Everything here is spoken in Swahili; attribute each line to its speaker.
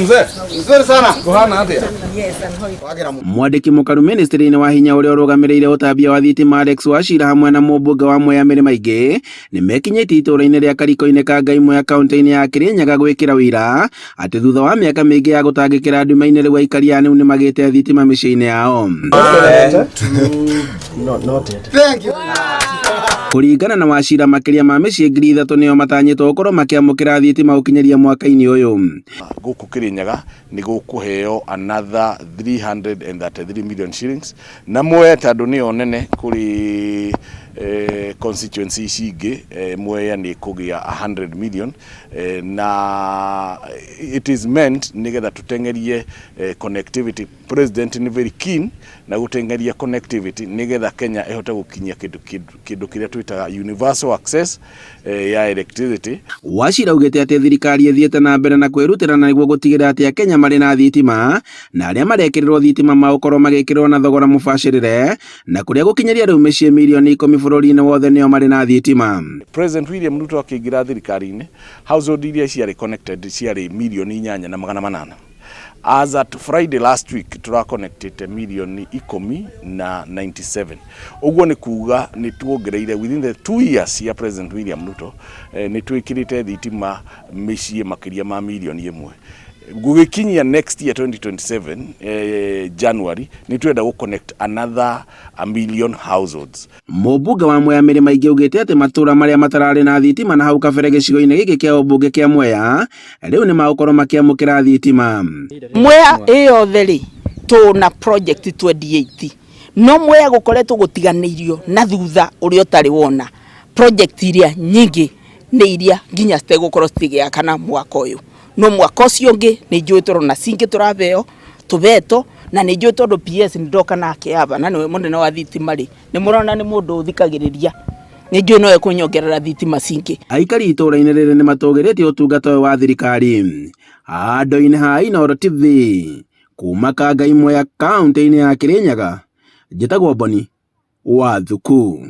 Speaker 1: Mzee, nzuri sana. Kuhana atia.
Speaker 2: Mwandiki mukaru ministry-ini wa hinya uria urugamirire utambia wa thitima Alex Wachira hamwe na mũmbunge wa Mwea Mĩrĩ Maingĩ nimekinyitie itũra-ini ria Kariko-ini ka Ngai Mwea kaunti-ini ya Kirinyaga gwikira wira ati thutha wa miaka mingi ya gutangikira nduma-ini riu aikari anu ni magite thitima mĩciĩ-ini yao.
Speaker 1: Thank you.
Speaker 2: Kuringana na Wachira makiria ma mĩciĩ 3,000 nio matanyitwo gukorwo makiamukira thitima ukinyeria mwaka-ini uyu.
Speaker 3: Guku Kirinyaga ni gukuheo another 333 million shillings na Mwea tondu ni nene kuri constituency ici Mwea ni kugia 100 million na it is meant nigetha tutengerie connectivity. President ni very keen na gutengeria connectivity nigetha Kenya ihote gukinyia kindu kiria twitaga universal access ya electricity.
Speaker 2: Wachira ugite ati thirikari ithiete na mbere na kwirutira na niguo gutigirira ati Kenya mari na thitima na aria marekirirwo thitima maukorwo magikirwo na thogora mubacirire na kuria gukinyeria riu mĩciĩ milioni 10 bururi-ini wothe nio mari na thitima.
Speaker 3: President William Ruto akiingira thirikari-ini household iria ciari connected ciari milioni 8,800. As at Friday last week tura connected milioni 10,97. Uguo ni kuga ni tuongereire within the 2 years ya President William Ruto ni twikirite thitima mĩciĩ makiria ma milioni 1. Gugikinyia next year 2027 January ni twenda gu connect another 1 million households.
Speaker 2: Mũmbunge wa Mwea Mĩrĩ Maingĩ ugite ati matura maria matarari na thitima na hau kabere gicigo-ini giki kia ũmbunge kia Mwea riu ni magukorwo makiamukira thitima.
Speaker 4: Mwea iyothe ri tuna project 28 no Mwea gukoretwo gutiganirio na thutha uria utari wona project iria nyingi ni iria nginya citegukorwo citigiakana mwaka uyu. No mwaka ucio ungi ni njui turona cingi turabeo tubeto na ni njui tondu PS ndoka nake aba na niwe munene wa thitima ri ni murona ni mundu uthikagiriria ni njui no ekunyongerera thitima cingi.
Speaker 2: Aikari itũra-ini rĩrĩ ni matugiretie utungata wa thirikari. Handũ-ini ha Inooro TV kuma ka Ngai Mwea kaunti-ini ya Kirinyaga njĩtagwo Boni wa Thuku.